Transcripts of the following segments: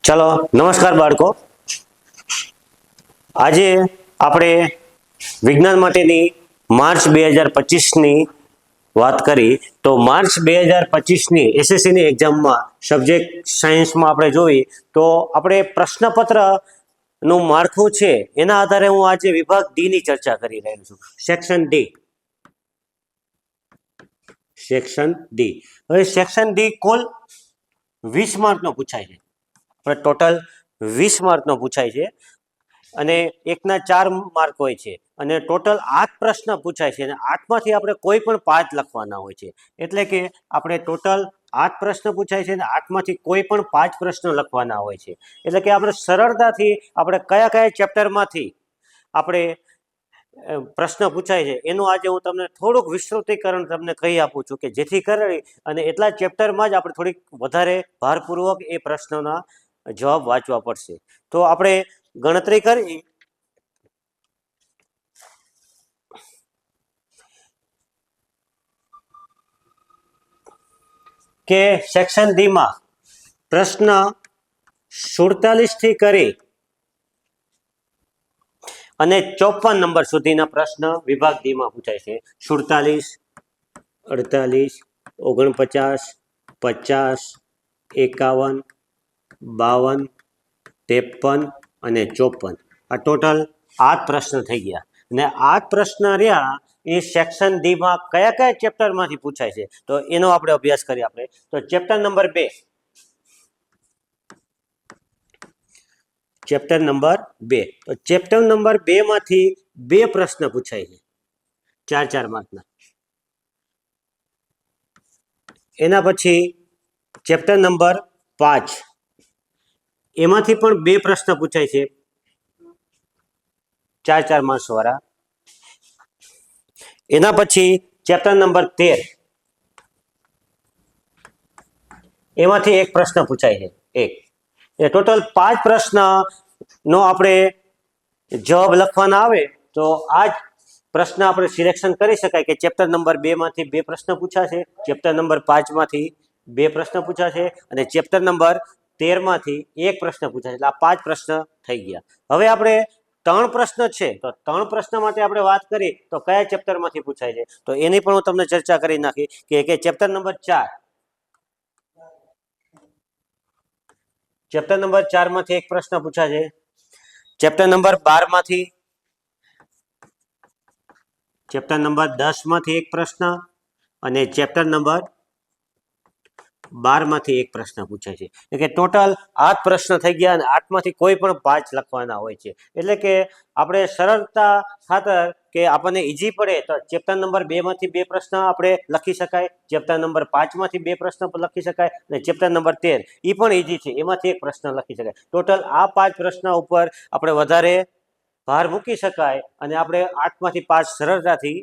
ચલો નમસ્કાર બાળકો, આજે આપણે વિજ્ઞાન માટેની માર્ચ 2025ની વાત કરી. તો માર્ચ 2025ની એસએસસીની એક્ઝામમાં સબ્જેક્ટ સાયન્સમાં આપણે જોઈએ તો આપણે પ્રશ્નપત્રનું માળખું છે એના આધારે હું આજે વિભાગ ડી ની ચર્ચા કરી રહ્યો છું. Section D. હવે સેક્શન ડી કુલ 20 માર્કનો પૂછાય છે. ટોટલ 20 માર્કનો પૂછાય છે અને એકના 4 માર્ક હોય છે અને ટોટલ 8 પ્રશ્ન પૂછાય છે અને 8માંથી આપણે કોઈ પણ 5 લખવાના હોય છે. એટલે કે આપણે ટોટલ 8 પ્રશ્ન પૂછાય છે અને 8માંથી કોઈ પણ 5 પ્રશ્ન લખવાના હોય છે. એટલે કે આપણે સરળતાથી આપણે કયા કયા ચેપ્ટરમાંથી આપણે પ્રશ્ન પૂછાય છે એનું આજે હું તમને થોડુંક વિસ્તૃતીકરણ તમને કહી આપું છું કે જેથી કરી અને એટલા ચેપ્ટરમાં જ આપણે થોડીક વધારે ભારપૂર્વક એ પ્રશ્નોના જવાબ વાંચવા પડશે. તો આપણે ગણતરી કરી કે સેક્શન ડી માં પ્રશ્ન 47 થી કરી અને 54 નંબર સુધીના પ્રશ્ન વિભાગ ડી માં પૂછાય છે. 47, 48, 49, 50, 51, 52, 53 અને 54 આ ટોટલ 8 પ્રશ્ન થઈ ગયા. અને 8 પ્રશ્ન રહ્યા એ સેક્શન ડી માં કયા કયા ચેપ્ટરમાંથી પૂછાય છે તો એનો આપણે અભ્યાસ કરીએ. આપણે તો ચેપ્ટર નંબર 2 તો ચેપ્ટર નંબર 2 માંથી 2 પ્રશ્ન પૂછાય છે 4 માર્કના. એના પછી ચેપ્ટર નંબર 5 એમાંથી પણ 2 પ્રશ્ન પૂછાય છે 4 માર્ક્સ વાળા. એના પછી ચેપ્ટર નંબર 13 એમાંથી 1 પ્રશ્ન પૂછાય છે. એ ટોટલ 5 પ્રશ્નનો આપણે જવાબ લખવાના આવે તો આ જ પ્રશ્ન આપણે સિલેક્શન કરી શકાય કે ચેપ્ટર નંબર 2 માંથી 2 પ્રશ્ન પૂછાશે, ચેપ્ટર નંબર 5 માંથી 2 પ્રશ્ન પૂછાશે અને ચેપ્ટર નંબર 13 માંથી 1 પ્રશ્ન પૂછાશે. એટલે આ 5 પ્રશ્ન થઈ ગયા. હવે આપણે 3 પ્રશ્ન છે તો 3 પ્રશ્ન માટે આપણે વાત કરી તો કયા ચેપ્ટરમાંથી પૂછાય છે તો એની પણ હું તમને ચર્ચા કરી નાખી કે ચેપ્ટર નંબર 4 માંથી 1 પ્રશ્ન પૂછાશે, ચેપ્ટર નંબર 12 માંથી, ચેપ્ટર નંબર 10 માંથી 1 પ્રશ્ન અને ચેપ્ટર નંબર 12 માંથી 1 પ્રશ્ન પૂછાય છે. એટલે કે ટોટલ 8 પ્રશ્ન થઈ ગયા અને 8માંથી કોઈ પણ 5 લખવાના હોય છે. એટલે કે આપણે સરળતા ખાતર કે આપણને ઈઝી પડે તો ચેપ્ટર નંબર 2 માંથી 2 પ્રશ્ન આપણે લખી શકાય, ચેપ્ટર નંબર 5 માંથી 2 પ્રશ્ન લખી શકાય અને ચેપ્ટર નંબર 13 એ પણ ઈઝી છે, એમાંથી 1 પ્રશ્ન લખી શકાય. ટોટલ આ 5 પ્રશ્ન ઉપર આપણે વધારે ભાર મૂકી શકાય અને આપણે 8માંથી 5 સરળતાથી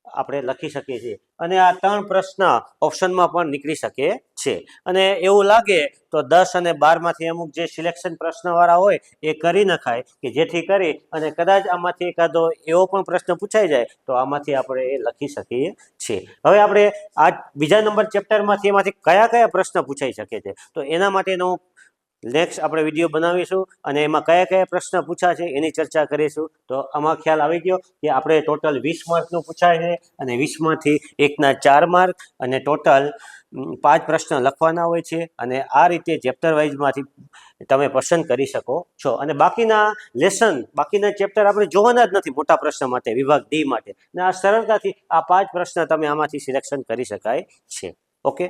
આપણે લખી શકીએ છીએ. અને આ 3 પ્રશ્ન ઓપ્શનમાં પણ નીકળી શકે છે. અને એવું લાગે તો 10 અને 12 માંથી અમુક જે સિલેક્શન પ્રશ્નવાળા હોય એ કરી નખાય કે જેથી કરી અને કદાચ આમાંથી એકાદો એવો પણ પ્રશ્ન પૂછાઈ જાય તો આમાંથી આપણે એ લખી શકીએ છીએ. હવે આપણે આ બીજા નંબર ચેપ્ટરમાંથી એમાંથી કયા કયા પ્રશ્ન પૂછાઈ શકે છે તો એના માટેનો નેક્સ્ટ આપણે વિડીયો બનાવીશું અને એમાં કયા કયા પ્રશ્ન પૂછાશે એની ચર્ચા કરીશું. તો આમાં ખ્યાલ આવી ગયો કે આપણે ટોટલ 20 માર્કનું પૂછાય છે અને 20માંથી એકના 4 માર્ક અને ટોટલ 5 પ્રશ્ન લખવાના હોય છે. અને આ રીતે ચેપ્ટર વાઇઝમાંથી તમે પસંદ કરી શકો છો અને બાકીના ચેપ્ટર આપણે જોવાના જ નથી મોટા પ્રશ્ન માટે, વિભાગ ડી માટે. અને આ સરળતાથી આ 5 પ્રશ્ન તમે આમાંથી સિલેક્શન કરી શકાય છે. ઓકે.